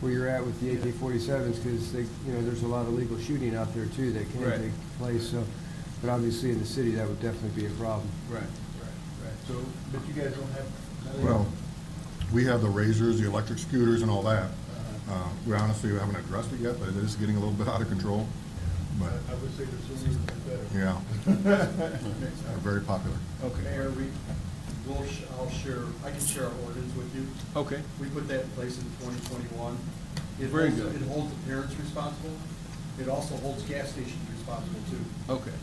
where you're at with the AK-47s, because there's a lot of legal shooting out there too that can take place. So, but obviously in the city that would definitely be a problem. Right. So, but you guys don't have. Well, we have the razors, the electric scooters, and all that. We honestly haven't addressed it yet, but it is getting a little bit out of control. But I would say the sooner the better. yeah, they're very popular. Okay. Mayor, I can share our ordinance with you. Okay. We put that in place in 2021. Very good. It holds the parents responsible. It also holds gas stations responsible too. Okay.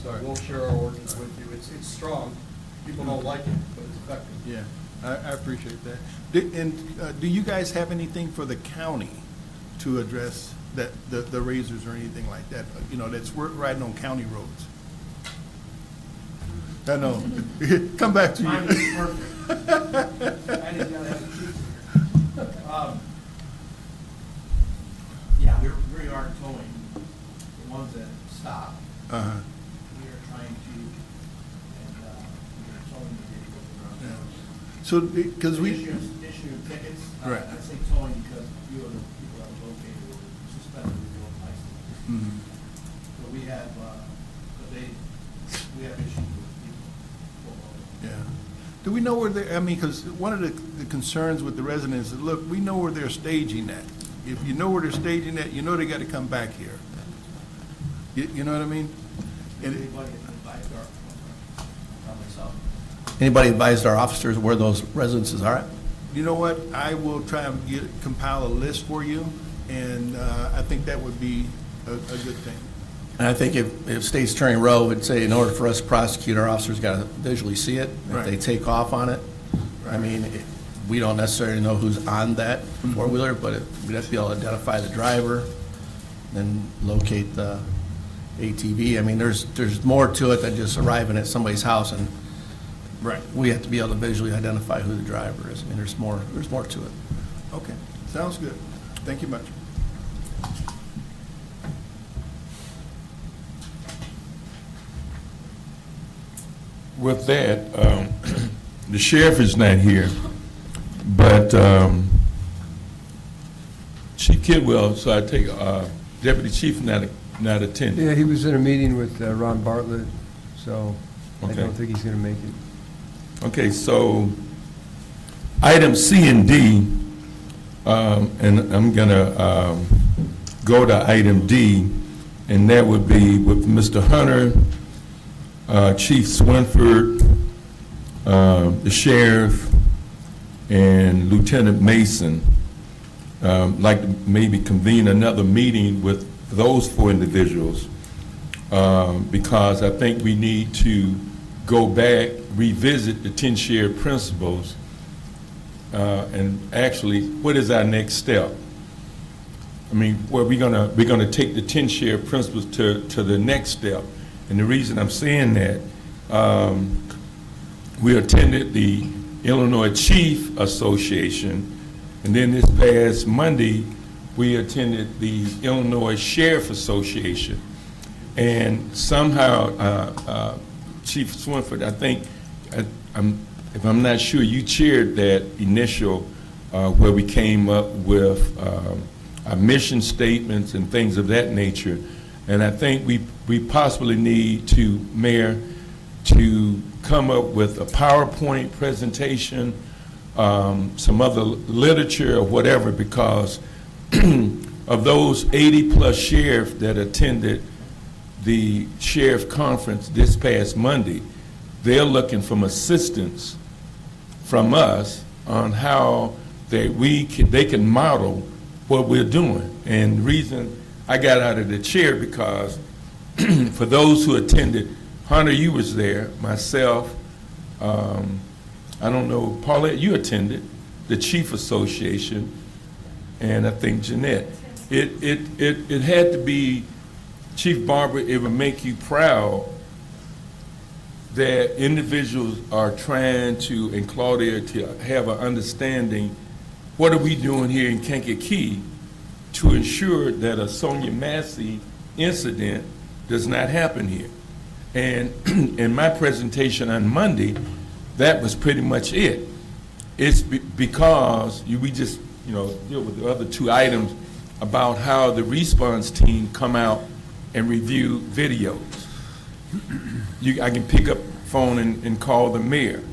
So we'll share our ordinance with you. It's strong. People don't like it, but it's effective. Yeah, I appreciate that. Do you guys have anything for the county to address that, the razors or anything like that? That's riding on county roads. I know. Come back to you. Mine is perfect. I just gotta have a chief here. Yeah, we are towing the ones that stop. Uh-huh. We are trying to, and we are towing the vehicles around. Yeah. So, because we. Issuing tickets. Right. I say towing because a few of the people that were located were suspended with their own license. Mhm. But we have, we have issues with people. Yeah. Do we know where they, because one of the concerns with the residents is, look, we know where they're staging at. If you know where they're staging at, you know they got to come back here. You know what I mean? And it- Anybody advised myself. Anybody advised our officers where those residences are at? You know what? I will try and compile a list for you, and I think that would be a good thing. And I think if State's Attorney Rowe would say, in order for us to prosecute, our officers got to visually see it. If they Right. take off on it, I mean, we don't necessarily know who's on that four-wheeler, but we'd have to be able to identify the driver, then locate the ATV. I mean, there's more to it than just arriving at somebody's house, and Right. we have to be able to visually identify who the driver is. I mean, there's more to it. Okay. Sounds good. Thank you much. With that, the sheriff is not here, but Chief Kidwell, so I take Deputy Chief not attending. Yeah, he was in a meeting with Ron Bartlett, so I Okay. don't think he's going to make it. Okay, so item C and D, and I'm gonna go to item D, and that would be with Mr. Hunter, Chief Swinford, the sheriff, and Lieutenant Mason. Like to maybe convene another meeting with those four individuals, because I think we need to go back, revisit the 10 shared principles, and actually, what is our next step? I mean, well, we're gonna take the 10 shared principles to the next step. And the reason I'm saying that, we attended the Illinois Chief Association, and then this past Monday, we attended the Illinois Sheriff Association. And somehow, Chief Swinford, I think, if I'm not sure, you chaired that initial where we came up with our mission statements and things of that nature. And I think we possibly need to, Mayor, to come up with a PowerPoint presentation, some other literature or whatever, because of those 80-plus sheriffs that attended the sheriff conference this past Monday, they're looking for assistance from us on how they can model what we're doing. And the reason I got out of the chair, because for those who attended, Hunter, you was there, myself, I don't know, Paulette, you attended, the Chief Association, and I think Jeanette. It had to be, Chief Barber, it would make you proud that individuals are trying to, and Claudia, to have an understanding, what are we doing here in Kankakee to ensure that a Sonia Massey incident does not happen here. And in my presentation on Monday, that was pretty much it. It's because we just deal with the other two items about how the response team come out and review videos. I can pick up phone and call the mayor.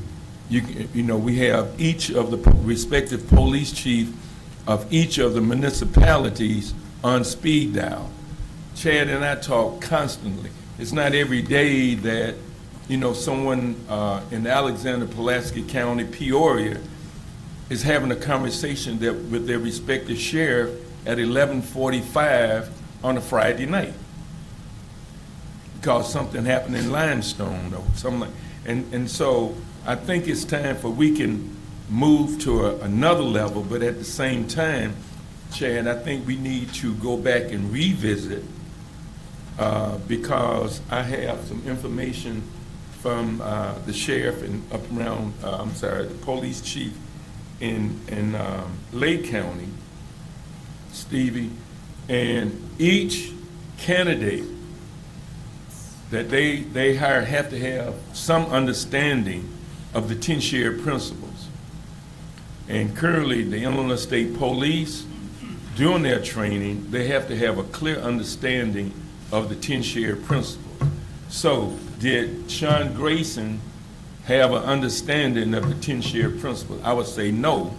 We have each of the respective police chief of each of the municipalities on speed dial. Chad and I talk constantly. It's not every day that, someone in Alexander, Pulaski County, Peoria, is having a conversation with their respective sheriff at 11:45 on a Friday night because something happened in Limestone or something and so I think it's time for we can move to another level, but at the same time, Chad, I think we need to go back and revisit because I have some information from the sheriff and the police chief in Lake County, Stevie, and each candidate that they hire have to have some understanding of the 10-share principles. And currently, the Illinois State Police, during their training, they have to have a clear understanding of the 10-share principles. So, did Sean Grayson have an understanding of the 10-share principles? I would say no.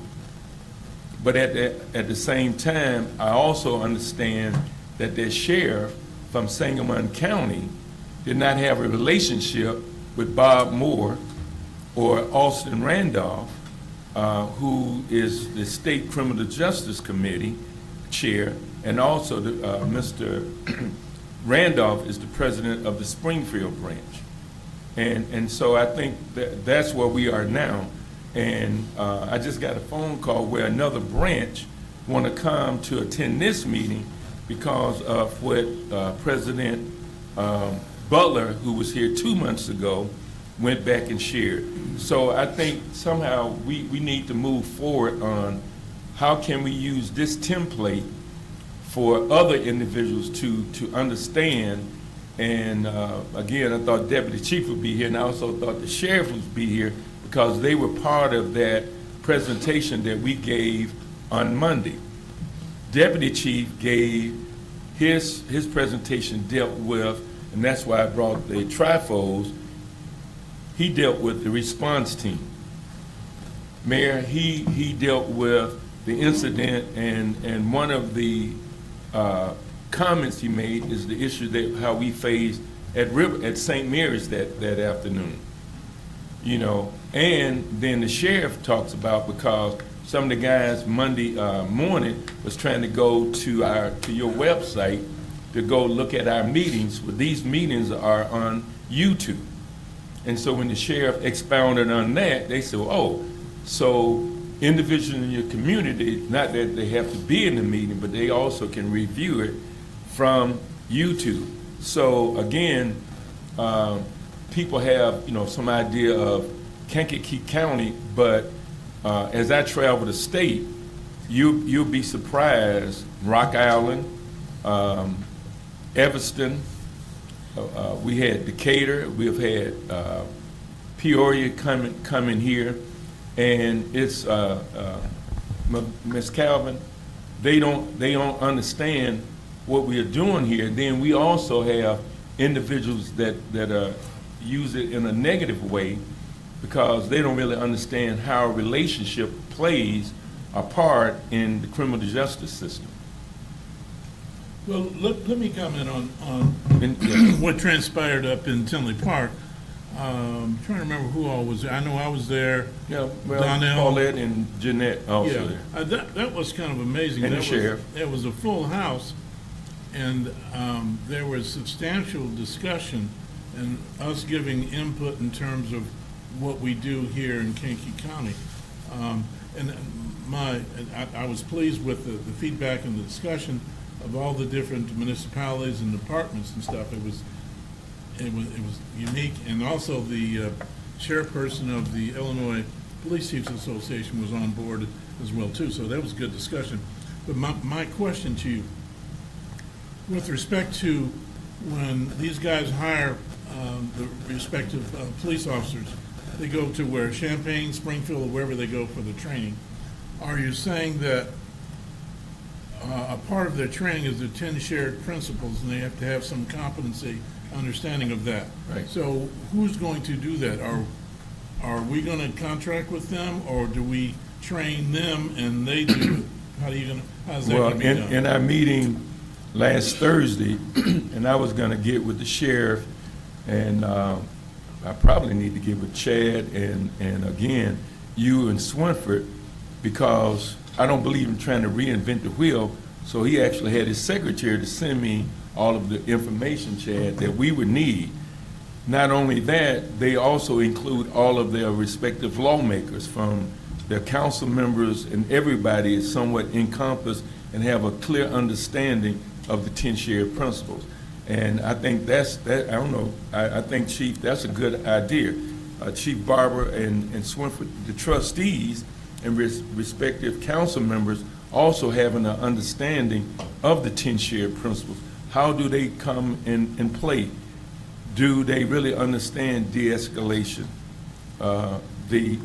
But at the same time, I also understand that their sheriff from Sangamon County did not have a relationship with Bob Moore or Austin Randolph, who is the State Criminal Justice Committee chair, and also Mr. Randolph is the president of the Springfield branch. And so I think that's where we are now. And I just got a phone call where another branch want to come to attend this meeting because of what President Butler, who was here 2 months ago, went back and shared. So I think somehow we need to move forward on how can we use this template for other individuals to understand. And again, I thought Deputy Chief would be here, and I also thought the sheriff would be here because they were part of that presentation that we gave on Monday. Deputy Chief gave his presentation dealt with, and that's why I brought the TRIFOs, he dealt with the response team. Mayor, he dealt with the incident, and one of the comments he made is the issue that how we faced at St. Mary's that afternoon. And then the sheriff talks about because some of the guys Monday morning was trying to go to your website to go look at our meetings. Well, these meetings are on YouTube. And so when the sheriff expounded on that, they said, oh, so individuals in your community, not that they have to be in the meeting, but they also can review it from YouTube. So again, people have, some idea of Kankakee County, but as I travel the state, you'll be surprised. Rock Island, Evanston, we had Decatur, we've had Peoria coming here, and it's Ms. Calvin. They don't understand what we are doing here. Then we also have individuals that use it in a negative way because they don't really understand how a relationship plays a part in the criminal justice system. Well, let me comment on Yeah. what transpired up in Tinley Park. Trying to remember who all was there. I know I was there. Yeah, well, Donnell. Paulette and Jeanette also there. That was kind of amazing. And the That sheriff. It was a full house, and there was substantial discussion and us giving input in terms of what we do here in Kankakee County. I was pleased with the feedback and the discussion of all the different municipalities and departments and stuff. It was unique, and also the chairperson of the Illinois Police Chiefs Association was on board as well too. So that was a good discussion. But my question to you, with respect to when these guys hire the respective police officers, they go to where Champaign, Springfield, or wherever they go for the training. Are you saying that a part of their training is their 10 shared principles, and they have to have some competency, understanding of that. Right. So who's going to do that? Are we going to contract with them, or do we train them and they do it? How's that Well, going to be done? in our meeting last Thursday, and I was gonna get with the sheriff, and I probably need to get with Chad and again, you and Swinford, because I don't believe in trying to reinvent the wheel, so he actually had his secretary to send me all of the information, Chad, that we would need. Not only that, they also include all of their respective lawmakers, from their council members, and everybody is somewhat encompassed and have a clear understanding of the 10 shared principles. And I think I don't know, I think, Chief, that's a good idea. Chief Barber and Swinford, the trustees and respective council members also having an understanding of the 10 shared principles. How do they come in play? Do they really understand de-escalation, the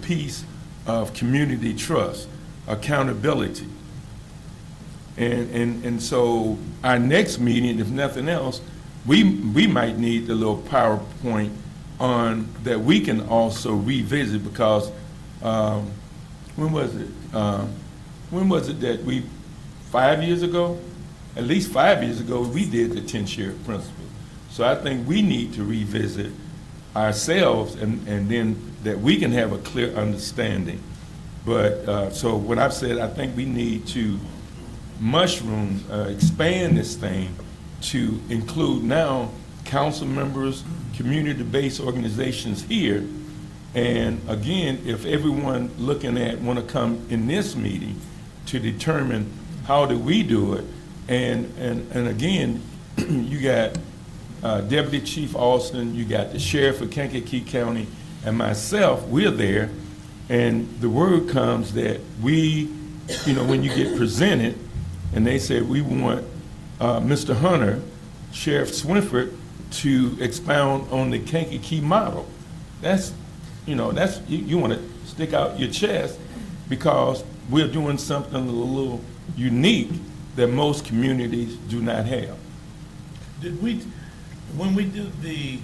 piece of community trust, accountability? And so our next meeting, if nothing else, we might need the little PowerPoint on that we can also revisit, because when was it that 5 years ago? At least 5 years ago, we did the 10 shared principles. So I think we need to revisit ourselves, and then that we can have a clear understanding. But so what I've said, I think we need to expand this thing to include now council members, community-based organizations here. And again, if everyone looking at want to come in this meeting to determine how do we do it, and again, you got Deputy Chief Austin, you got the Sheriff of Kankakee County, and myself, we're there, and the word comes that we, when you get presented, and they say, we want Mr. Hunter, Sheriff Swinford, to expound on the Kankakee model. That's you want to stick out your chest, because we're doing something a little unique that most communities do not have. When we did the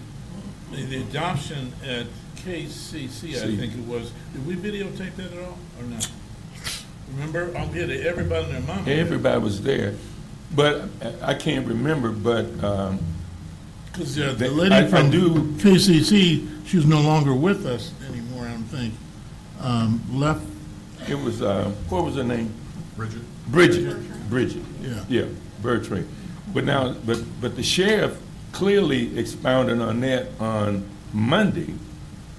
adoption at KCC, I think it was, did we videotape that at all, or not? Remember, I'll get it, everybody and their mama. Everybody was there, but I can't remember, but because the lady from KCC, she was no longer with us anymore, I don't think, left. it was, what was her name? Bridget? Bridget. Yeah. Yeah, Bertrand. But now, but the sheriff clearly expounded on that on Monday,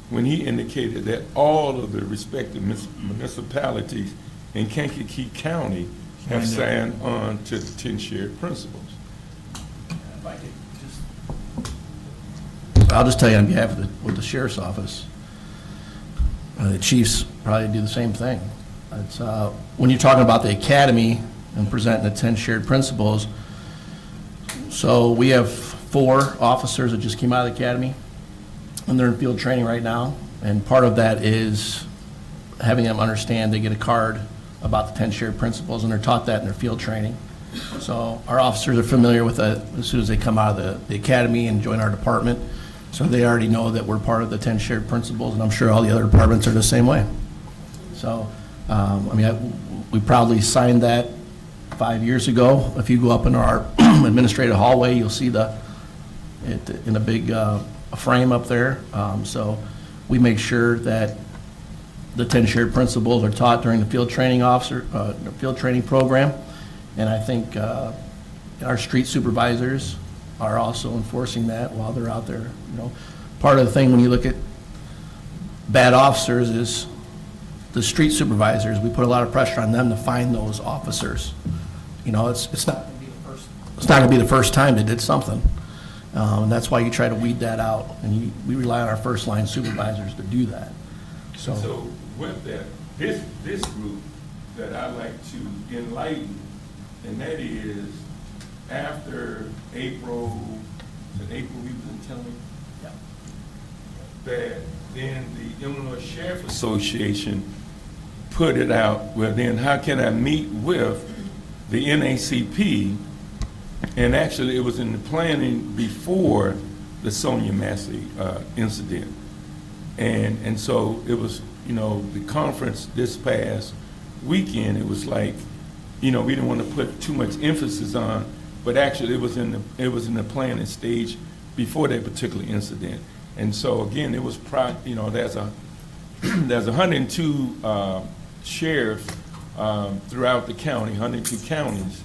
when he indicated that all of the respective municipalities in Kankakee County have signed on to the 10 shared principles. I'll just tell you on behalf of the sheriff's office, the chiefs probably do the same thing. It's, when you're talking about the academy and presenting the 10 shared principles, so we have 4 officers that just came out of the academy, and they're in field training right now, and part of that is having them understand, they get a card about the 10 shared principles, and they're taught that in their field training. So our officers are familiar with that as soon as they come out of the academy and join our department. So they already know that we're part of the 10 shared principles, and I'm sure all the other departments are the same way. So, we probably signed that 5 years ago. If you go up in our administrative hallway, you'll see it in a big frame up there. So we make sure that the 10 shared principles are taught during the field training field training program. And I think our street supervisors are also enforcing that while they're out there. Part of the thing when you look at bad officers is the street supervisors. We put a lot of pressure on them to find those officers. It's not going to be the first time they did something. And that's why you try to weed that out, and we rely on our first line supervisors to do that. So with that, this group that I like to enlighten, and that is after April, is it April we've been telling? Yeah. That then the Illinois Sheriff Association put it out, well then how can I meet with the NAACP, and actually it was in the planning before the Sonia Massey incident. And so it was, the conference this past weekend, it was like, we didn't want to put too much emphasis on, but actually it was in the planning stage before that particular incident. And so again, it was there's 102 sheriffs throughout the county, 102 counties.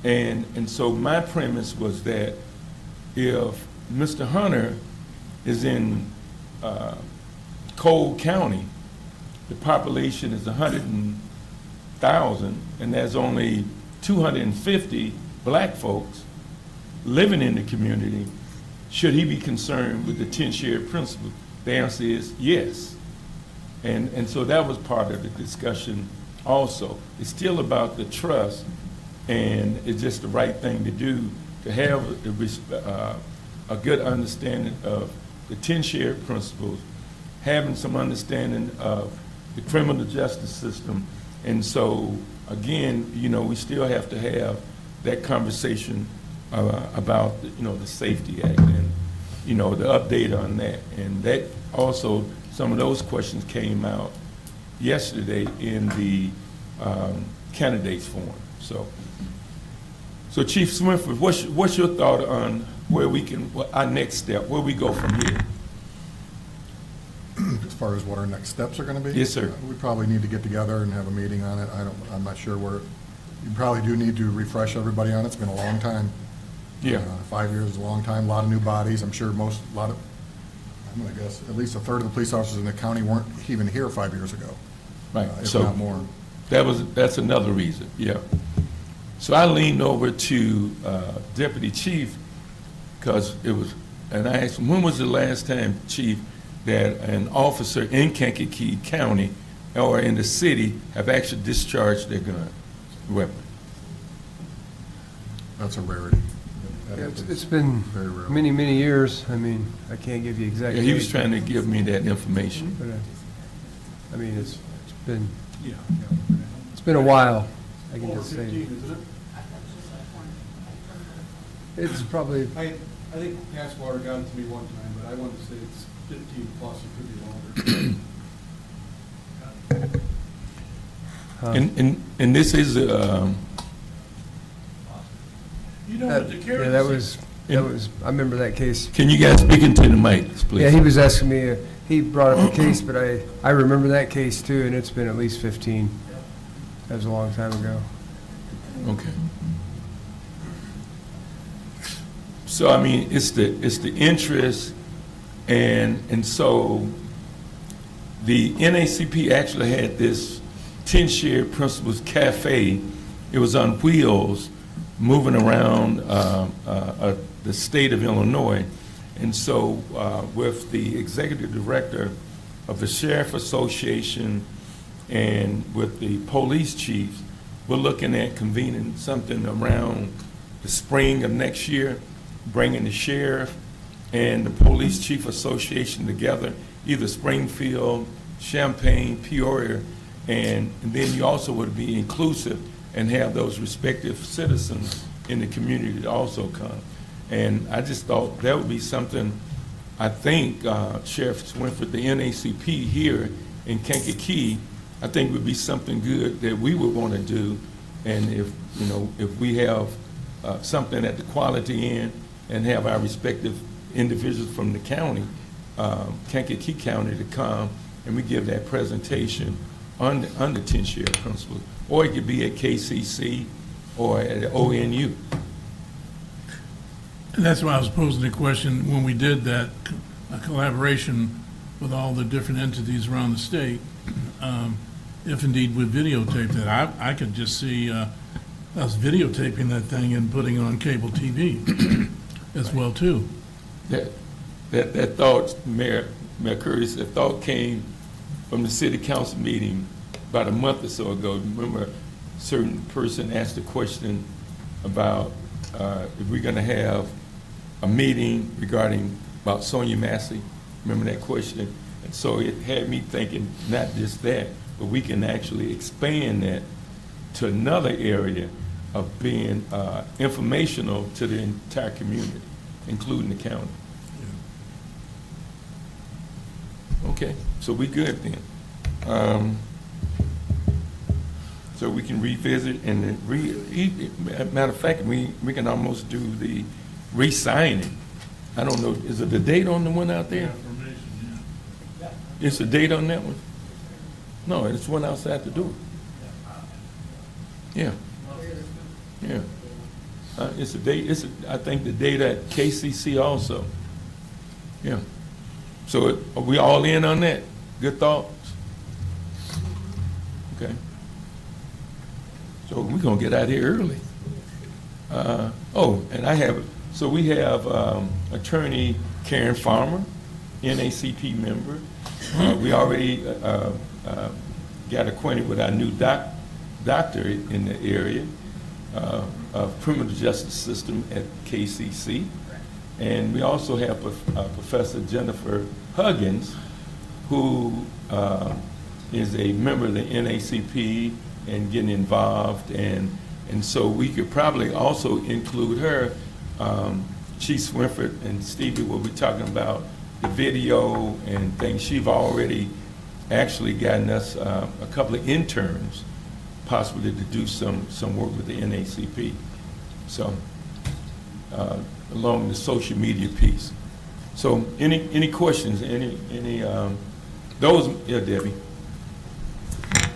And so my premise was that if Mr. Hunter is in Cole County, the population is 100,000, and there's only 250 black folks living in the community, should he be concerned with the 10-shared principle? The answer is yes. And so that was part of the discussion also. It's still about the trust, and it's just the right thing to do to have a good understanding of the 10-shared principles, having some understanding of the criminal justice system. And so, again, we still have to have that conversation about, the Safety Act and, the update on that. And that also, some of those questions came out yesterday in the candidates forum. So Chief Swinford, what's your thought on where our next step, where we go from here? As far as what our next steps are gonna be? Yes, sir. We probably need to get together and have a meeting on it. I'm not sure where, you probably do need to refresh everybody on it. It's been a long time. Yeah. 5 years is a long time, a lot of new bodies. I'm sure I'm gonna guess, at least a third of the police officers in the county weren't even here 5 years ago. Right. If So not more. that's another reason, yeah. So I leaned over to Deputy Chief, because and I asked him, when was the last time, Chief, that an officer in Kankakee County or in the city have actually discharged their weapon? That's a rarity. That Yeah, happens it's been very rarely. many, many years. I mean, I can't give you exact. Yeah, he was date, trying to give me that information. but I mean, it's been a while. I can just say. isn't it? It's probably, I think Passwater got it to me one time, but I want to say it's 15 plus, it could be longer. And this is, You know, that, but the yeah, that was, I remember that case. can you guys speak into the mic, please? Yeah, he was asking me, he brought up a case, but I remember that case too, and it's been at least 15. That was a long time ago. Okay. So, I mean, it's the interest, and so the NAACP actually had this 10-shared principles cafe. It was on wheels, moving around the state of Illinois. And so with the executive director of the Sheriff Association and with the police chiefs, we're looking at convening something around the spring of next year, bringing the sheriff and the Police Chief Association together, either Springfield, Champaign, Peoria, and then you also would be inclusive and have those respective citizens in the community to also come. And I just thought that would be something, I think Sheriff Swinford, the NAACP here in Kankakee, I think would be something good that we would want to do. And if we have something at the quality end and have our respective individuals from the county, Kankakee County, to come and we give that presentation on the 10-shared principles. Or it could be at KCC or at ONU. And that's why I was posing the question, when we did that collaboration with all the different entities around the state, if indeed we videotaped that, I could just see us videotaping that thing and putting it on cable TV as well, too. That thought, Mayor Curtis, that thought came from the city council meeting about a month or so ago. Remember, a certain person asked a question about if we're going to have a meeting regarding about Sonia Massey. Remember that question? And so it had me thinking not just that, but we can actually expand that to another area of being informational to the entire community, including the county. Okay, so we good then. So we can revisit and then matter of fact, we can almost do the re-signing. I don't know, is it the date on the one out there? Information, yeah. It's a date on that one? No, it's one outside the door. Yeah. Yeah. It's a date, I think the date at KCC also. Yeah. So are we all in on that? Good thoughts? Okay. So we're gonna get out here early. So we have Attorney Karen Farmer, NAACP member. We already got acquainted with our new doctor in the area of criminal justice system at KCC. And we also have Professor Jennifer Huggins, who is a member of the NAACP and getting involved. And so we could probably also include her. Chief Swinford and Stevie will be talking about the video and things. She's already actually gotten us a couple of interns, possibly to do some work with the NAACP. So, along the social media piece. So, any questions? Yeah, Debbie.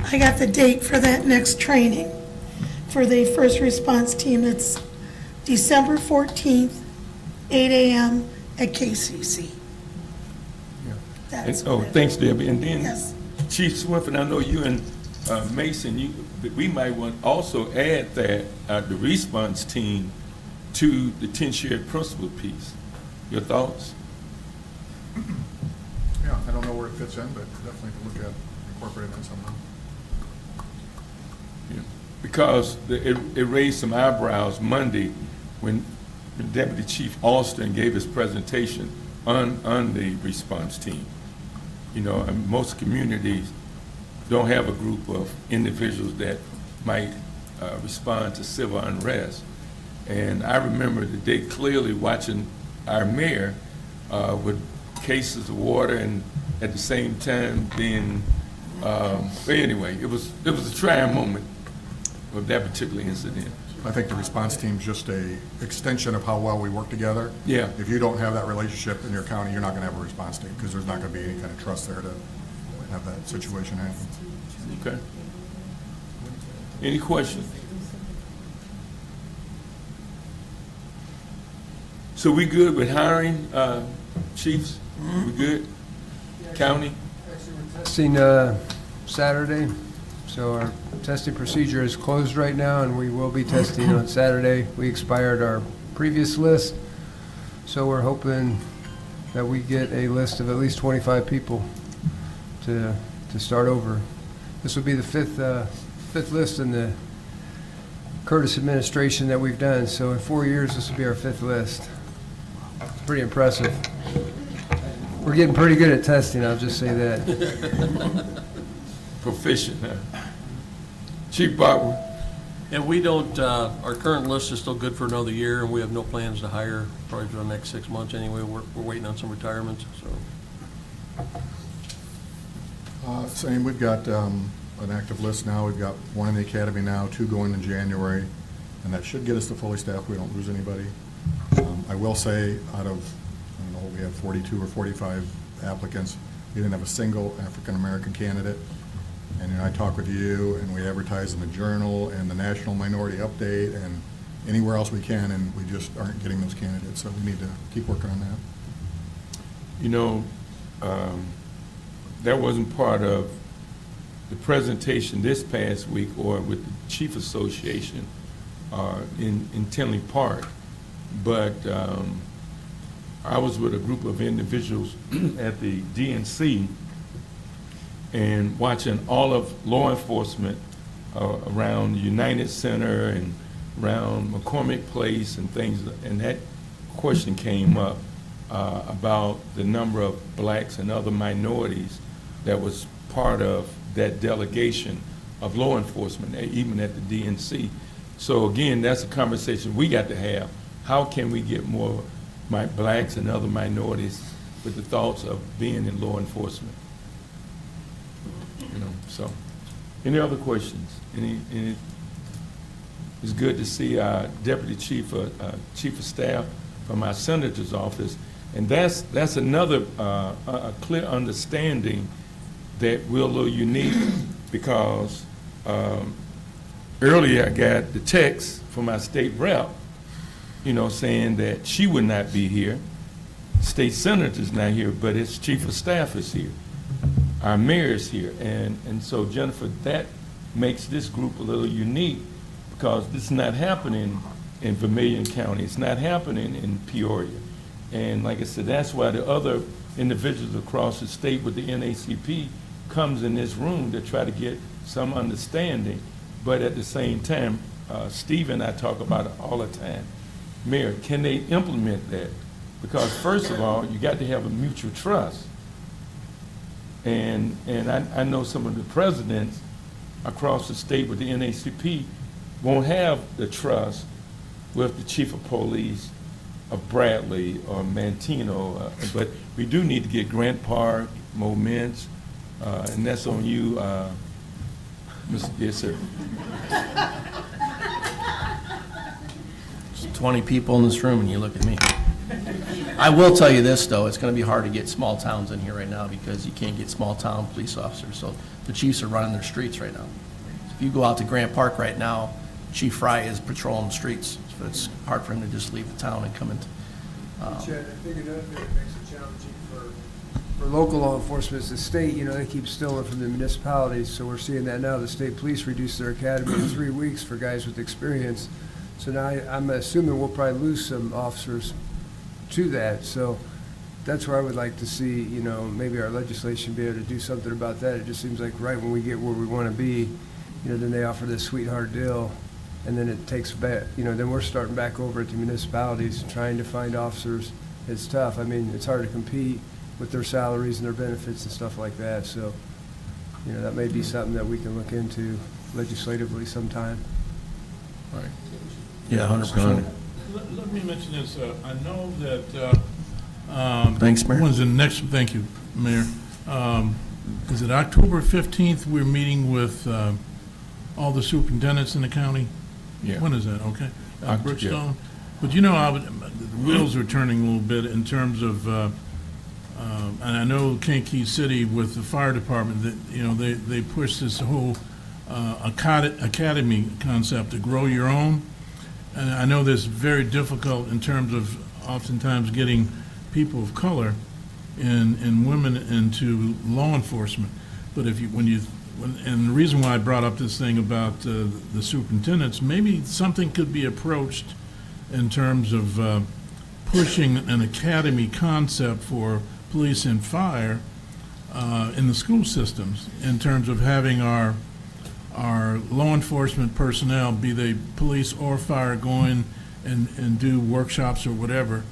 I got the date for that next training for the first response team. It's December 14th, 8 a.m. at KCC. Yeah. That's Oh, what it- thanks, Debbie. And then Yes. Chief Swinford, I know you and Mason, we might want also add that the response team to the 10 shared principle piece. Your thoughts? Yeah, I don't know where it fits in, but definitely to look at, incorporate it in somehow. Yeah. Because it raised some eyebrows Monday when Deputy Chief Alston gave his presentation on the response team. You know, and most communities don't have a group of individuals that might respond to civil unrest. And I remember the day clearly watching our mayor with cases of water and at the same time being, but anyway, it was a trying moment of that particular incident. I think the response team's just a extension of how well we work together. Yeah. If you don't have that relationship in your county, you're not gonna have a response team, because there's not gonna be any kind of trust there to have that situation happen. Okay. Any questions? So we good with hiring chiefs? We good? County? Testing Saturday, so our testing procedure is closed right now, and we will be testing on Saturday. We expired our previous list, so we're hoping that we get a list of at least 25 people to start over. This will be the fifth list in the Curtis administration that we've done, so in 4 years, this will be our fifth list. It's pretty impressive. We're getting pretty good at testing, I'll just say that. Proficient, huh? Chief Barber? And we don't, our current list is still good for another year, and we have no plans to hire probably for the next 6 months anyway. We're waiting on some retirements, so. Same, we've got an active list now. We've got one in the academy now, 2 going in January, and that should get us to fully staffed. We don't lose anybody. I will say, out of, I don't know, we had 42 or 45 applicants. We didn't have a single African-American candidate. And I talk with you, and we advertise in the Journal and the National Minority Update and anywhere else we can, and we just aren't getting those candidates. So we need to keep working on that. You know, that wasn't part of the presentation this past week or with the Chief Association in Tinley Park, but I was with a group of individuals at the DNC and watching all of law enforcement around United Center and around McCormick Place and things, and that question came up about the number of blacks and other minorities that was part of that delegation of law enforcement, even at the DNC. So again, that's a conversation we got to have. How can we get more blacks and other minorities with the thoughts of being in law enforcement? You know, so, any other questions? It's good to see our Deputy Chief of Staff from our Senator's office. And that's another a clear understanding that we're a little unique because earlier I got the text from our state rep, you know, saying that she would not be here. State Senator's not here, but his Chief of Staff is here. Our mayor is here. And so, Jennifer, that makes this group a little unique because this is not happening in Vermilion County. It's not happening in Peoria. And like I said, that's why the other individuals across the state with the NAACP comes in this room to try to get some understanding. But at the same time, Steve and I talk about it all the time. Mayor, can they implement that? Because first of all, you got to have a mutual trust. And I know some of the presidents across the state with the NAACP won't have the trust with the chief of police of Bradley or Mantino, but we do need to get Grant Park, Moments, and that's on you, Mr. Yes, sir. 20 people in this room and you look at me. I will tell you this, though, it's going to be hard to get small towns in here right now because you can't get small town police officers. So the chiefs are running their streets right now. If you go out to Grant Park right now, Chief Fry is patrolling the streets. So it's hard for him to just leave the town and come into. Chad, I think another thing that makes it challenging for local law enforcement is the state, you know, they keep stealing from the municipalities, so we're seeing that now. The state police reduced their academy in 3 weeks for guys with experience. So now I'm assuming we'll probably lose some officers to that. So that's where I would like to see, you know, maybe our legislation be able to do something about that. It just seems like right when we get where we want to be, you know, then they offer this sweetheart deal, and then it takes back, you know, then we're starting back over at the municipalities trying to find officers. It's tough. I mean, it's hard to compete with their salaries and their benefits and stuff like that. So, you know, that may be something that we can look into legislatively sometime. Right. Yeah, 100%. Let me mention this. I know that. Thanks, Mayor. When's the next? Thank you, Mayor. Is it October 15th? We're meeting with all the superintendents in the county. Yeah. When is that? Okay. Yeah. Brookstone. But you know, the wheels are turning a little bit in terms of. And I know Kankakee City with the fire department that they push this whole academy concept to grow your own. And I know that's very difficult in terms of oftentimes getting people of color and women into law enforcement. But and the reason why I brought up this thing about the superintendents, maybe something could be approached in terms of pushing an academy concept for police and fire in the school systems, in terms of having our law enforcement personnel, be they police or fire, go in and do workshops or whatever,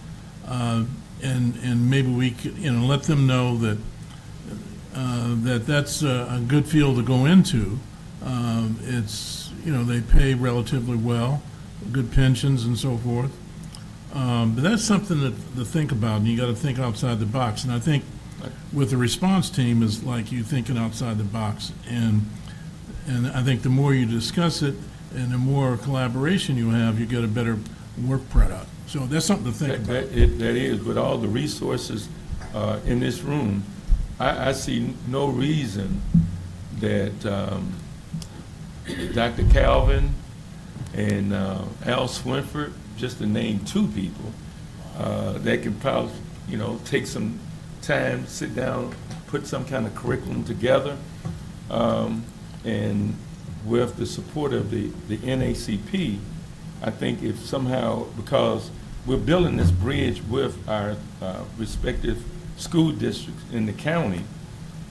and maybe we could, let them know that that's a good field to go into. It's, they pay relatively well, good pensions and so forth. But that's something to think about, and you got to think outside the box. And I think with the response team is like you thinking outside the box. And I think the more you discuss it and the more collaboration you have, you get a better work product. So that's something to think about. That is, with all the resources in this room, I see no reason that Dr. Calvin and Al Swinford, just to name two people, that can probably, take some time, sit down, put some kind of curriculum together, and with the support of the NAACP, I think if somehow, because we're building this bridge with our respective school districts in the county,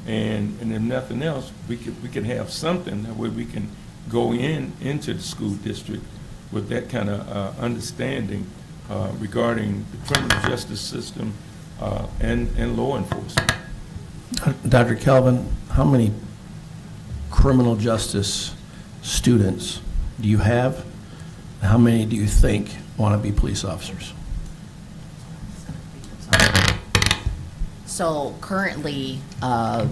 and if nothing else, we can have something where we can go into the school district with that kind of understanding regarding the criminal justice system and law enforcement. Dr. Calvin, how many criminal justice students do you have? How many do you think want to be police officers? So currently, I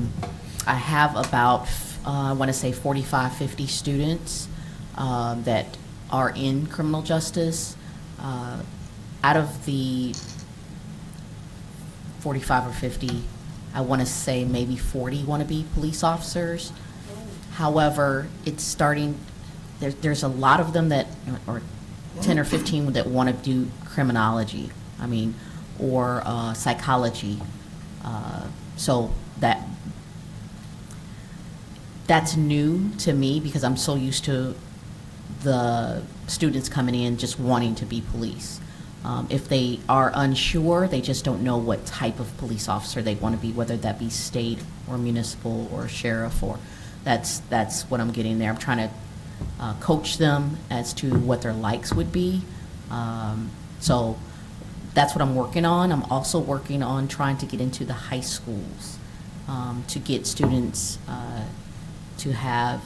have about, I want to say 45, 50 students that are in criminal justice. Out of the 45 or 50, I want to say maybe 40 want to be police officers. However, it's starting, there's a lot of them that, or 10 or 15 that want to do criminology, I mean, or psychology. So that's new to me because I'm so used to the students coming in just wanting to be police. If they are unsure, they just don't know what type of police officer they want to be, whether that be state or municipal or sheriff, or that's what I'm getting there. I'm trying to coach them as to what their likes would be. So that's what I'm working on. I'm also working on trying to get into the high schools to get students to have,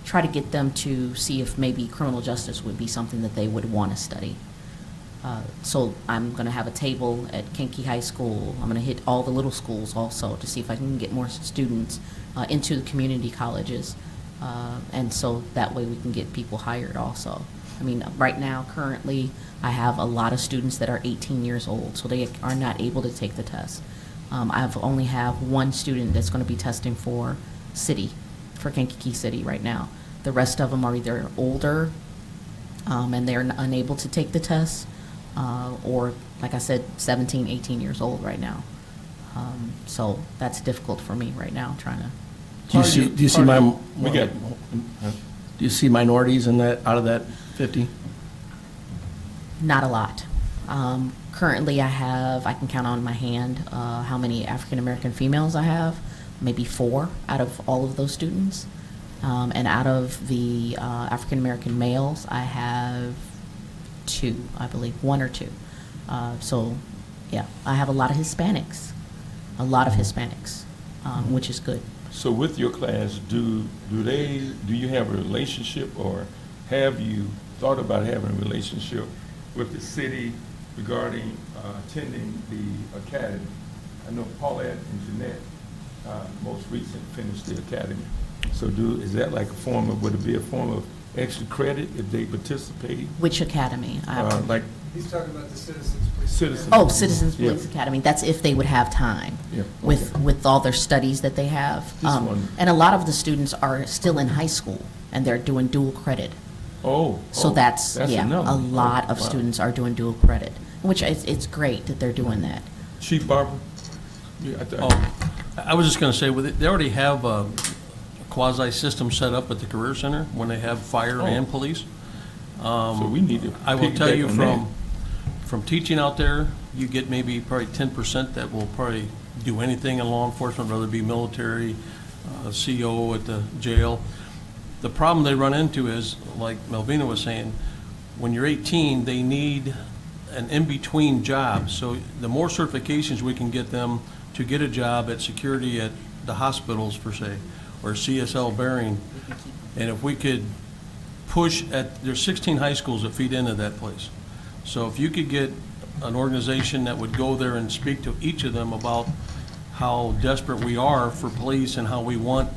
try to get them to see if maybe criminal justice would be something that they would want to study. So I'm going to have a table at Kankakee High School. I'm going to hit all the little schools also to see if I can get more students into the community colleges. And so that way we can get people hired also. I mean, right now, currently, I have a lot of students that are 18 years old, so they are not able to take the test. I've only have one student that's going to be testing for city, for Kankakee City right now. The rest of them are either older and they're unable to take the test, or, like I said, 17, 18 years old right now. So that's difficult for me right now, trying to. Do you see minorities in that, out of that 50? Not a lot. Currently, I can count on my hand how many African-American females I have, maybe 4 out of all of those students. And out of the African-American males, I have 2, I believe, 1 or 2. So, yeah, I have a lot of Hispanics, which is good. So with your class, do you have a relationship, or have you thought about having a relationship with the city regarding attending the academy? I know Paulette and Jeanette, most recent, finished the academy. So is that like a form of, would it be a form of extra credit if they participate? Which academy? Like He's talking about the Citizens Police. Citizens. Oh, Citizens Yeah. Police Academy. That's if they would have time Yeah, with all their studies that they have. Just wondering. And a lot of the students are still in high school and they're doing dual credit. So that's yeah, enough. a lot of Wow. students are doing dual credit, which it's great that they're doing that. Chief Barber? Yeah, I was just going to say, they already have a quasi-system set up at the Career Center when they have fire and police. So we need to I will tell piggyback you on that. from teaching out there, you get maybe probably 10% that will probably do anything in law enforcement, whether it be military, CO at the jail. The problem they run into is, like Melvina was saying, when you're 18, they need an in-between job. So the more certifications we can get them to get a job at security at the hospitals, per se, or CSL Bearing, and if we could push there's 16 high schools that feed into that place. So if you could get an organization that would go there and speak to each of them about how desperate we are for police and how we want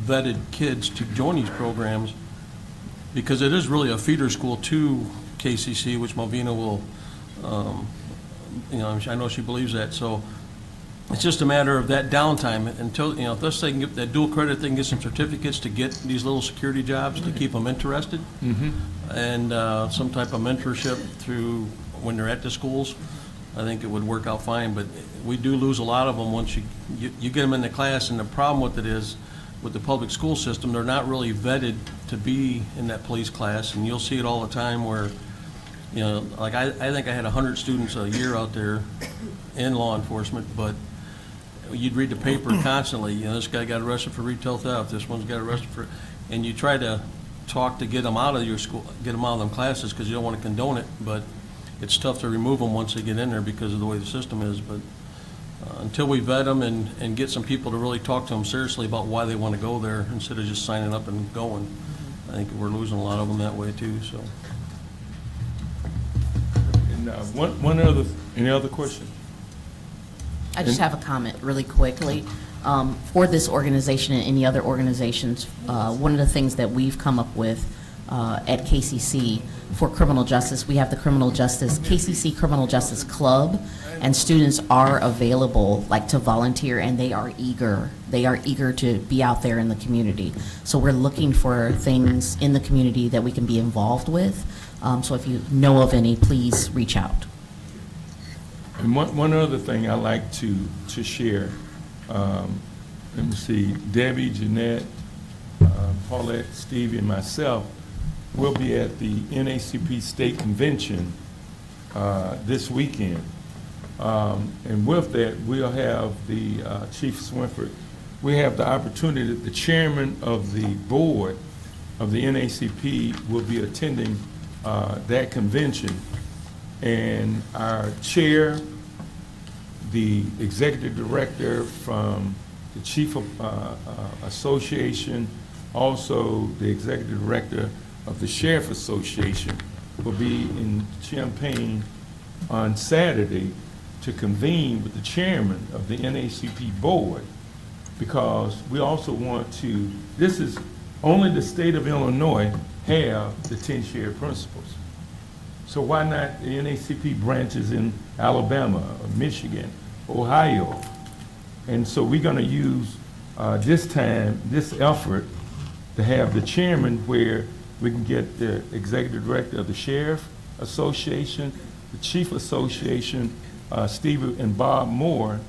vetted kids to join these programs, because it is really a feeder school to KCC, which Malvina will, I know she believes that. So it's just a matter of that downtime until, if this they can get that dual credit, they can get some certificates to get these little security jobs to keep them interested. And some type of mentorship through when they're at the schools, I think it would work out fine. But we do lose a lot of them once you get them in the class. And the problem with it is, with the public school system, they're not really vetted to be in that police class. And you'll see it all the time where, like I think I had 100 students a year out there in law enforcement, but you'd read the paper constantly, this guy got arrested for retail theft, this one's got arrested for, and you try to talk to get them out of your school, get them out of them classes, because you don't want to condone it, but it's tough to remove them once they get in there because of the way the system is. But until we vet them and get some people to really talk to them seriously about why they want to go there instead of just signing up and going, I think we're losing a lot of them that way too, so. And one other, any other question? I just have a comment really quickly. For this organization and any other organizations, one of the things that we've come up with at KCC for criminal justice, we have the KCC Criminal Justice Club, and students are available like to volunteer, and they are eager to be out there in the community. So we're looking for things in the community that we can be involved with. So if you know of any, please reach out. And one other thing I like to share, let me see, Debbie, Jeanette, Paulette, Stevie, and myself will be at the NAACP State Convention this weekend. And with that, we'll have the Chief Swinford, we have the opportunity that the chairman of the board of the NAACP will be attending that convention. And our chair, the executive director from the chief of association, also the executive director of the Sheriff Association will be in Champaign on Saturday to convene with the chairman of the NAACP board, because we also want to, this is only the state of Illinois have the 10 shared principles. So why not the NAACP branches in Alabama, Michigan, Ohio? And so we're going to use this effort to have the chairman where we can get the executive director of the Sheriff Association, the Chief Association, Steve and Bob Moore,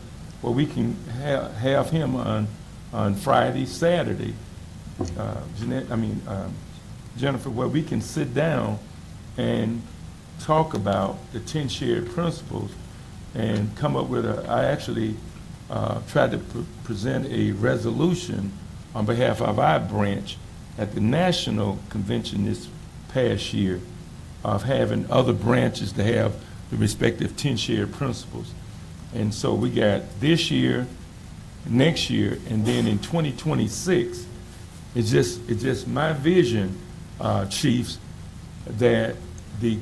where we can have him on Friday, Saturday, Jennifer, where we can sit down and talk about the 10 shared principles and come up with I actually tried to present a resolution on behalf of our branch at the national convention this past year of having other branches to have the respective 10 shared principles. And so we got this year, next year, and then in 2026, it's just my vision, chiefs, that the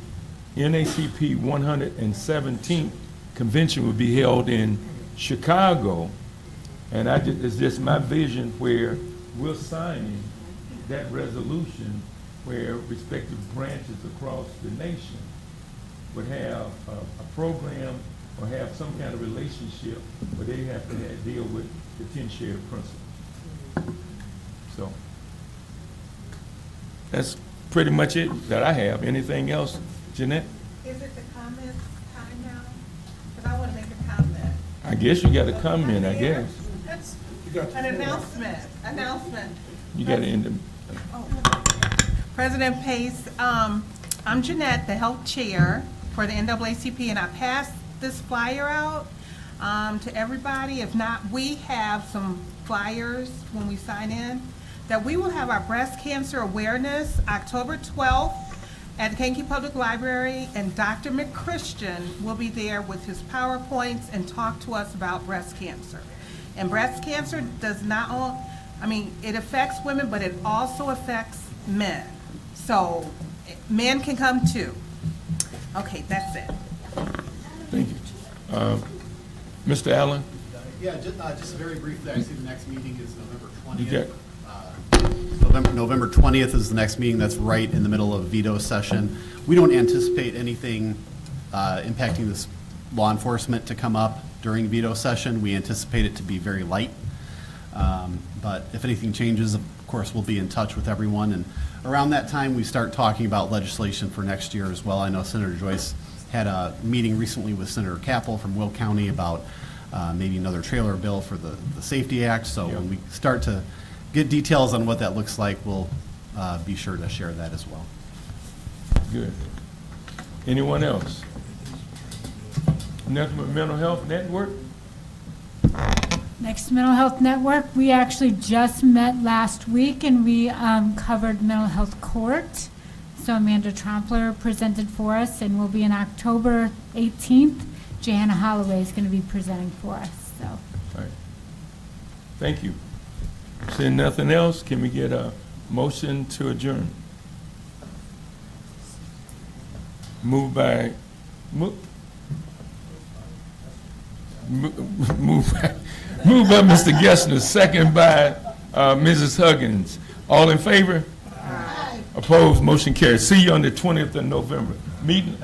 NAACP 117th convention will be held in Chicago, and it's just my vision where we're signing that resolution where respective branches across the nation would have a program or have some kind of relationship where they have to deal with the 10 shared principles. So that's pretty much it that I have. Anything else, Jeanette? Is it the comment time now? Because I want to make a comment. I guess you got to comment, I guess. An announcement. You got to end them. President Pace, I'm Jeanette, the health chair for the NAACP, and I passed this flyer out to everybody. If not, we have some flyers when we sign in that we will have our breast cancer awareness October 12th at the Kankakee Public Library, and Dr. McChristian will be there with his PowerPoints and talk to us about breast cancer. And breast cancer does not, it affects women, but it also affects men. So men can come too. Okay, that's it. Thank you. Mr. Allen? Yeah, just very briefly, actually, the next meeting is November 20th. You November 20th is the next meeting. That's right in the middle of veto session. We don't anticipate anything impacting this law enforcement to come up during veto session. We anticipate it to be very light. But if anything changes, of course, we'll be in touch with everyone. And around that time, we start talking about legislation for next year as well. I know Senator Joyce had a meeting recently with Senator Capel from Will County about maybe another trailer bill for the Safety Act. So when we start to get details on what that looks like, we'll be sure to share that as well. Good. Anyone else? National Mental Health Network? Next Mental Health Network, we actually just met last week and we covered mental health court. So Amanda Trompler presented for us and will be in October 18th. Johanna Holloway is going to be presenting for us. So, All right. Thank you. Seeing nothing else, can we get a Motion to adjourn. Moved by, moved by Mr. Gessner, second by Mrs. Huggins. All in favor? Opposed, motion carries. See you on the 20th of November. Meeting,